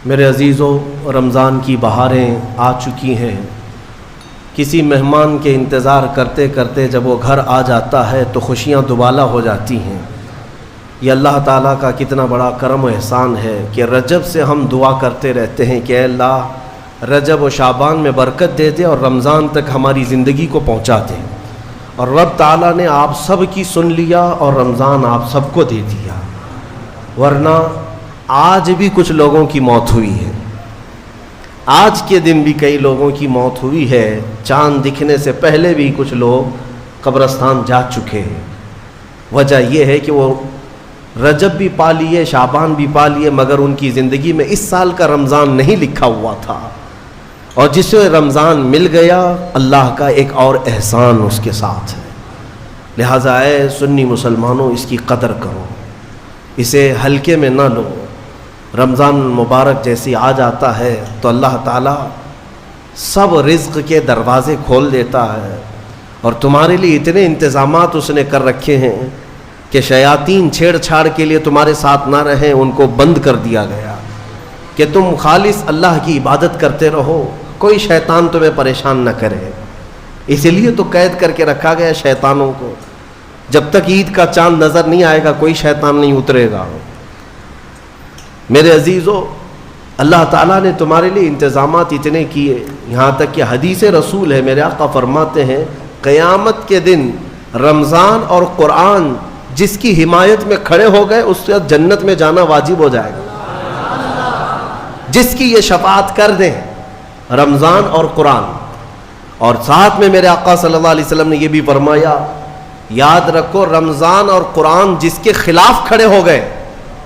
میرے عزیزوں، رمضان کی بہاریں آ چکی ہیں۔ کسی مہمان کے انتظار کرتے کرتے جب وہ گھر آ جاتا ہے تو خوشیاں دوبالا ہو جاتی ہیں۔ یہ اللہ تعالیٰ کا کتنا بڑا کرم و احسان ہے کہ رجب سے ہم دعا کرتے رہتے ہیں کہ اے اللہ رجب و شعبان میں برکت دے دے اور رمضان تک ہماری زندگی کو پہنچا دے، اور رب تعالیٰ نے آپ سب کی سن لیا اور رمضان آپ سب کو دے دیا۔ ورنہ آج بھی کچھ لوگوں کی موت ہوئی ہے، آج کے دن بھی کئی لوگوں کی موت ہوئی ہے، چاند دکھنے سے پہلے بھی کچھ لوگ قبرستان جا چکے ہیں۔ وجہ یہ ہے کہ وہ رجب بھی پا لیے، شعبان بھی پا لیے، مگر ان کی زندگی میں اس سال کا رمضان نہیں لکھا ہوا تھا، اور جسے رمضان مل گیا اللہ کا ایک اور احسان اس کے ساتھ ہے۔ لہٰذا اے سنی مسلمانوں، اس کی قدر کرو، اسے ہلکے میں نہ لو۔ رمضان مبارک جیسی آ جاتا ہے تو اللہ تعالیٰ سب رزق کے دروازے کھول دیتا ہے، اور تمہارے لیے اتنے انتظامات اس نے کر رکھے ہیں کہ شیاطین چھیڑ چھاڑ کے لیے تمہارے ساتھ نہ رہیں، ان کو بند کر دیا گیا کہ تم خالص اللہ کی عبادت کرتے رہو، کوئی شیطان تمہیں پریشان نہ کرے۔ اسی لیے تو قید کر کے رکھا گیا شیطانوں کو، جب تک عید کا چاند نظر نہیں آئے گا کوئی شیطان نہیں اترے گا۔ میرے عزیزوں، اللہ تعالیٰ نے تمہارے لیے انتظامات اتنے کیے، یہاں تک کہ حدیث رسول ہے، میرے آقا فرماتے ہیں قیامت کے دن رمضان اور قرآن جس کی حمایت میں کھڑے ہو گئے اس سے جنت میں جانا واجب ہو جائے گا، جس کی یہ شفاعت کر دیں رمضان اور قرآن۔ اور ساتھ میں میرے آقا صلی اللہ علیہ وسلم نے یہ بھی فرمایا، یاد رکھو رمضان اور قرآن جس کے خلاف کھڑے ہو گئے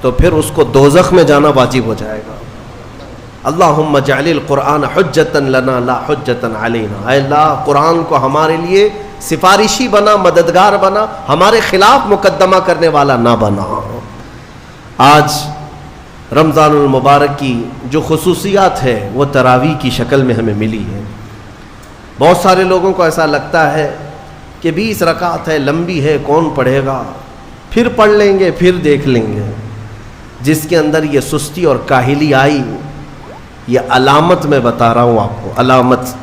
تو پھر اس کو دوزخ میں جانا واجب ہو جائے گا۔ اللہم اجعل القرآن حجتا لنا لا حجتا علینا، اے اللہ قرآن کو ہمارے لیے سفارشی بنا، مددگار بنا، ہمارے خلاف مقدمہ کرنے والا نہ بنا۔ آج رمضان المبارک کی جو خصوصیات ہے وہ تراویح کی شکل میں ہمیں ملی ہے۔ بہت سارے لوگوں کو ایسا لگتا ہے کہ 20 رکعت ہے، لمبی ہے، کون پڑھے گا، پھر پڑھ لیں گے، پھر دیکھ لیں گے۔ جس کے اندر یہ سستی اور کاہلی آئی، یہ علامت میں بتا رہا ہوں آپ کو، علامت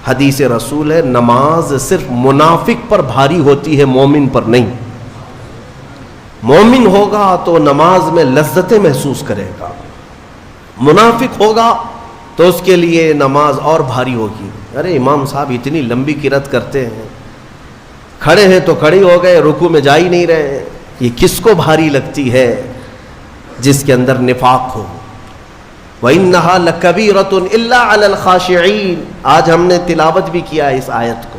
حدیث رسول ہے، نماز صرف منافق پر بھاری ہوتی ہے، مومن پر نہیں۔ مومن ہوگا تو نماز میں لذتیں محسوس کرے گا، منافق ہوگا تو اس کے لیے نماز اور بھاری ہوگی۔ ارے امام صاحب اتنی لمبی قرات کرتے ہیں، کھڑے ہیں تو کھڑے ہو گئے، رکوع میں جا ہی نہیں رہے، یہ کس کو بھاری لگتی ہے؟ جس کے اندر نفاق ہو۔ وَإِنَّهَا لَكَبِيرَةٌ إِلَّا عَلَى الْخَاشِعِينَ، آج ہم نے تلاوت بھی کیا اس آیت کو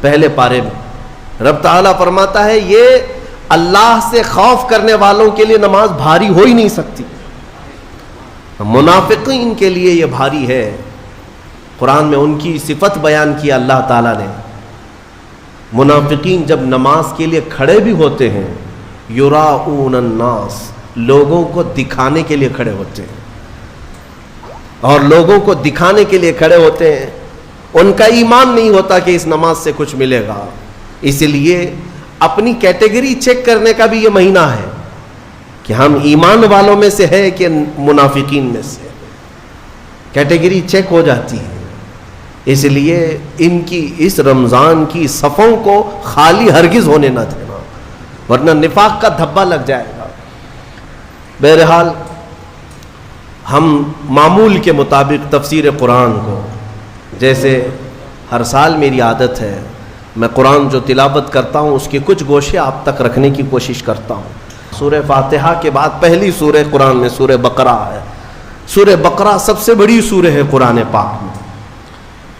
پہلے پارے میں۔ رب تعالیٰ فرماتا ہے یہ اللہ سے خوف کرنے والوں کے لیے نماز بھاری ہو ہی نہیں سکتی، منافقین کے لیے یہ بھاری ہے۔ قرآن میں ان کی صفت بیان کیا اللہ تعالیٰ نے۔ منافقین جب نماز کے لیے کھڑے بھی ہوتے ہیں، یراؤن الناس، لوگوں کو دکھانے کے لیے کھڑے ہوتے ہیں، اور لوگوں کو دکھانے کے لیے کھڑے ہوتے ہیں، ان کا ایمان نہیں ہوتا کہ اس نماز سے کچھ ملے گا۔ اس لیے اپنی کیٹیگری چیک کرنے کا بھی یہ مہینہ ہے کہ ہم ایمان والوں میں سے ہے کہ منافقین میں سے، کیٹیگری چیک ہو جاتی ہے۔ اس لیے ان کی اس رمضان کی صفوں کو خالی ہرگز ہونے نہ دینا، ورنہ نفاق کا دھبا لگ جائے گا۔ بہرحال ہم معمول کے مطابق تفسیر قرآن کو، جیسے ہر سال میری عادت ہے میں قرآن جو تلاوت کرتا ہوں اس کے کچھ گوشے آپ تک رکھنے کی کوشش کرتا ہوں۔ سورہ فاتحہ کے بعد پہلی سورہ قرآن میں سورہ بقرہ ہے۔ سورہ بقرہ سب سے بڑی سورہ ہے قرآن پاک میں،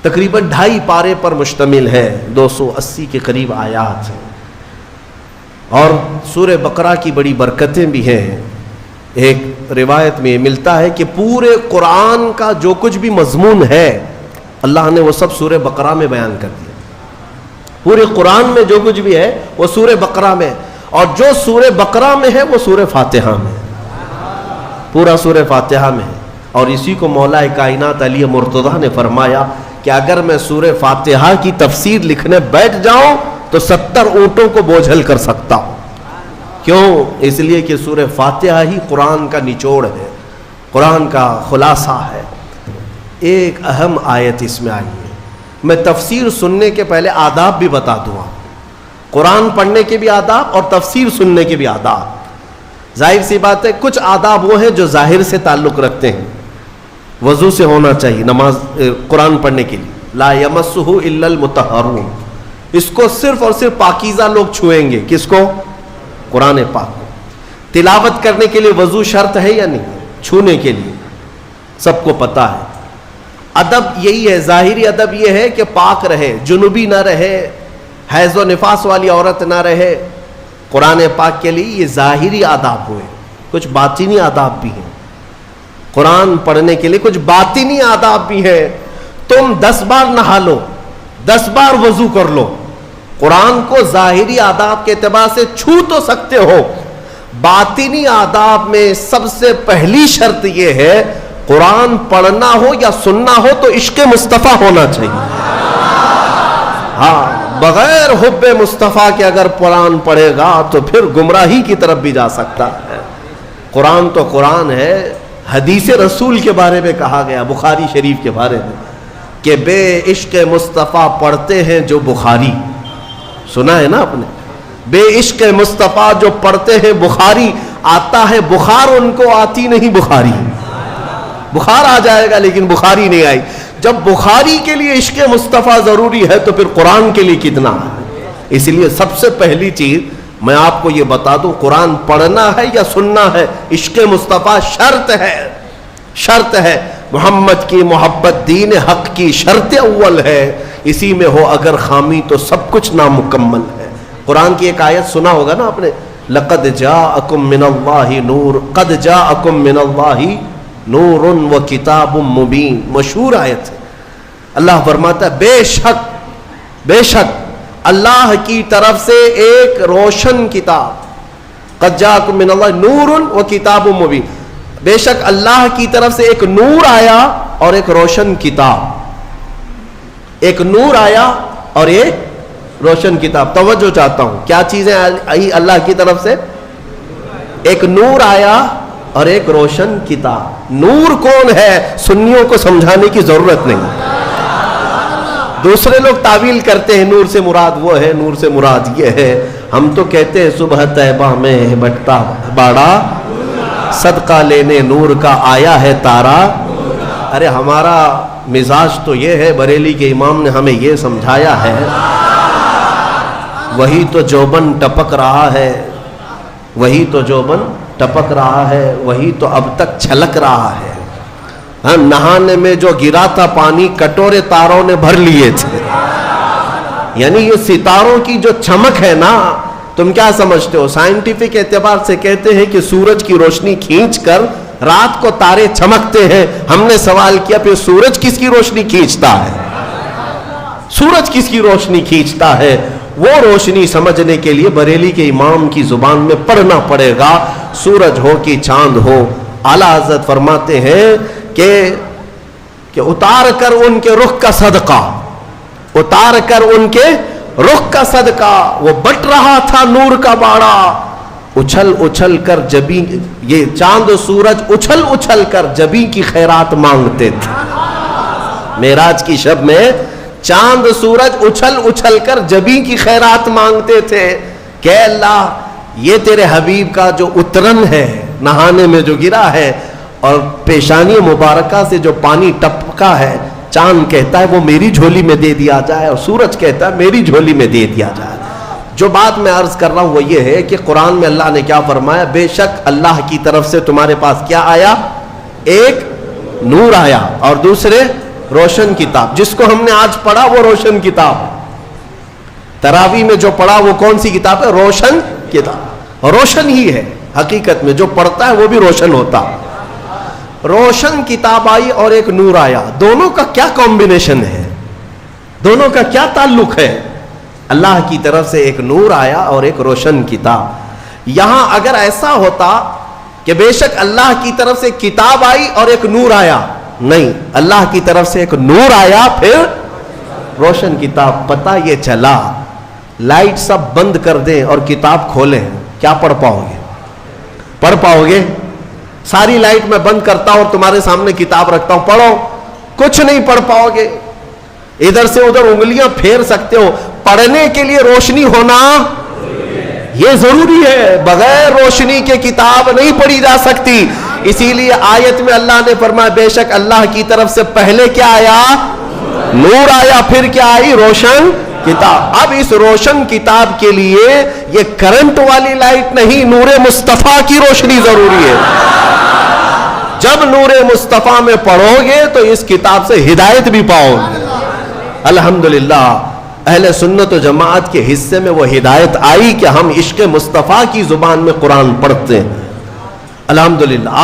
تقریباً 2.5 پارے پر مشتمل ہے، 280 کے قریب آیات ہیں، اور سورہ بقرہ کی بڑی برکتیں بھی ہیں۔ ایک روایت میں ملتا ہے کہ پورے قرآن کا جو کچھ بھی مضمون ہے اللہ نے وہ سب سورہ بقرہ میں بیان کر دیا۔ پورے قرآن میں جو کچھ بھی ہے وہ سورہ بقرہ میں، اور جو سورہ بقرہ میں ہے وہ سورہ فاتحہ میں، پورا سورہ فاتحہ میں ہے۔ اور اسی کو مولا کائنات علی مرتضیٰ نے فرمایا کہ اگر میں سورہ فاتحہ کی تفسیر لکھنے بیٹھ جاؤں تو 70 اونٹوں کو بوجھل کر سکتا ہوں۔ کیوں؟ اس لیے کہ سورہ فاتحہ ہی قرآن کا نچوڑ ہے، قرآن کا خلاصہ ہے. ایک اہم آیت اس میں آئی ہے. میں تفسیر سننے کے پہلے آداب بھی بتا دوں. قرآن پڑھنے کے بھی آداب اور تفسیر سننے کے بھی آداب. ظاہر سی بات ہے کچھ آداب وہ ہیں جو ظاہر سے تعلق رکھتے ہیں. وضو سے ہونا چاہیے نماز قرآن پڑھنے کے لیے. لا یمسہ الا المطہرون. اس کو صرف اور صرف پاکیزہ لوگ چھوئیں گے. کس کو؟ قرآن پاک کو. تلاوت کرنے کے لیے وضو شرط ہے یا نہیں؟ چھونے کے لیے سب کو پتا ہے. ادب یہی ہے, ظاہری ادب یہ ہے کہ پاک رہے, جنوبی نہ رہے, حیض و نفاس والی عورت نہ رہے. قرآن پاک کے لیے یہ ظاہری آداب ہوئے. کچھ باطنی آداب بھی ہیں. قرآن پڑھنے کے لیے کچھ باطنی آداب بھی ہیں. تم 10 بار نہا لو, 10 بار وضو کر لو, قرآن کو ظاہری آداب کے اعتبار سے چھو تو سکتے ہو. باطنی آداب میں سب سے پہلی شرط یہ ہے قرآن پڑھنا ہو یا سننا ہو تو عشق مصطفیٰ ہونا چاہیے. ہاں, بغیر حب مصطفیٰ کے اگر قرآن پڑھے گا تو پھر گمراہی کی طرف بھی جا سکتا ہے. قرآن تو قرآن ہے. حدیث رسول کے بارے میں کہا گیا, بخاری شریف کے بارے میں, کہ بے عشق مصطفیٰ پڑھتے ہیں جو بخاری. سنا ہے نا آپ نے؟ بے عشق مصطفیٰ جو پڑھتے ہیں بخاری. آتا ہے بخار, ان کو آتی نہیں بخاری. بخار آ جائے گا لیکن بخاری نہیں آئی. جب بخاری کے لیے عشق مصطفیٰ ضروری ہے تو پھر قرآن کے لیے کتنا ہے. اس لیے سب سے پہلی چیز میں آپ کو یہ بتا دوں, قرآن پڑھنا ہے یا سننا ہے, عشق مصطفیٰ شرط ہے. شرط ہے. محمد کی محبت دین حق کی شرط اول ہے. اسی میں ہو اگر خامی تو سب کچھ نامکمل ہے. قرآن کی ایک آیت سنا ہوگا نا آپ نے, لقد جاءکم من اللہ نور, قد جاءکم من اللہ نور و کتاب مبین. مشہور آیت ہے. اللہ فرماتا ہے بے شک اللہ کی طرف سے ایک روشن کتاب. قد جاءکم من اللہ نور و کتاب مبین. بے شک اللہ کی طرف سے ایک نور آیا اور ایک روشن کتاب. ایک نور آیا اور ایک روشن کتاب. توجہ چاہتا ہوں, کیا چیزیں آئی اللہ کی طرف سے؟ ایک نور آیا اور ایک روشن کتاب. نور کون ہے سنیوں کو سمجھانے کی ضرورت نہیں. دوسرے لوگ تعویل کرتے ہیں نور سے مراد وہ ہے, نور سے مراد یہ ہے. ہم تو کہتے ہیں صبح طیبہ میں بٹتا باڑا, صدقہ لینے نور کا آیا ہے تارا. ارے ہمارا مزاج تو یہ ہے, بریلی کے امام نے ہمیں یہ سمجھایا ہے, وہی تو جوبن ٹپک رہا ہے, وہی تو جوبن ٹپک رہا ہے, وہی تو اب تک چھلک رہا ہے. ہاں, نہانے میں جو گرا تھا پانی کٹورے تاروں نے بھر لیے تھے. یعنی یہ ستاروں کی جو چمک ہے نا, تم کیا سمجھتے ہو؟ سائنٹیفک اعتبار سے کہتے ہیں کہ سورج کی روشنی کھینچ کر رات کو تارے چمکتے ہیں. ہم نے سوال کیا پھر سورج کس کی روشنی کھینچتا ہے؟ سورج کس کی روشنی کھینچتا ہے؟ وہ روشنی سمجھنے کے لیے بریلی کے امام کی زبان میں پڑھنا پڑے گا. سورج ہو کہ چاند ہو, اعلیٰ حضرت فرماتے ہیں کہ اتار کر ان کے رخ کا صدقہ, اتار کر ان کے رخ کا صدقہ, وہ بٹ رہا تھا نور کا باڑا. اچھل اچھل کر جبی, یہ چاند و سورج اچھل اچھل کر جبی کی خیرات مانگتے تھے. معراج کی شب میں چاند سورج اچھل اچھل کر جبی کی خیرات مانگتے تھے کہ اللہ یہ تیرے حبیب کا جو اترن ہے نہانے میں جو گرا ہے اور پیشانی مبارکہ سے جو پانی ٹپکا ہے, چاند کہتا ہے وہ میری جھولی میں دے دیا جائے اور سورج کہتا ہے میری جھولی میں دے دیا جائے. جو بات میں عرض کر رہا ہوں وہ یہ ہے کہ قرآن میں اللہ نے کیا فرمایا, بے شک اللہ کی طرف سے تمہارے پاس کیا آیا, ایک نور آیا اور دوسرے روشن کتاب. جس کو ہم نے آج پڑھا وہ روشن کتاب. تراویح میں جو پڑھا وہ کون سی کتاب ہے؟ روشن کتاب. روشن ہی ہے حقیقت میں, جو پڑھتا ہے وہ بھی روشن ہوتا. روشن کتاب آئی اور ایک نور آیا. دونوں کا کیا کمبینیشن ہے, دونوں کا کیا تعلق ہے؟ اللہ کی طرف سے ایک نور آیا اور ایک روشن کتاب. یہاں اگر ایسا ہوتا کہ بے شک اللہ کی طرف سے کتاب آئی اور ایک نور آیا, نہیں, اللہ کی طرف سے ایک نور آیا پھر روشن کتاب. پتہ یہ چلا لائٹ سب بند کر دیں اور کتاب کھولیں, کیا پڑھ پاؤ گے؟ پڑھ پاؤ گے؟ ساری لائٹ میں بند کرتا ہوں اور تمہارے سامنے کتاب رکھتا ہوں، پڑھو، کچھ نہیں پڑھ پاؤ گے، ادھر سے ادھر انگلیاں پھیر سکتے ہو، پڑھنے کے لیے روشنی ہونا یہ ضروری ہے، بغیر روشنی کے کتاب نہیں پڑھی جا سکتی۔ اسی لیے آیت میں اللہ نے فرمایا بے شک اللہ کی طرف سے پہلے کیا آیا؟ نور آیا، پھر کیا آئی؟ روشن کتاب۔ اب اس روشن کتاب کے لیے یہ کرنٹ والی لائٹ نہیں، نور مصطفیٰ کی روشنی ضروری ہے۔ جب نور مصطفیٰ میں پڑھو گے تو اس کتاب سے ہدایت بھی پاؤ گے۔ الحمدللہ اہل سنت و جماعت کے حصے میں وہ ہدایت آئی کہ ہم عشق مصطفیٰ کی زبان میں قرآن پڑھتے ہیں، الحمدللہ۔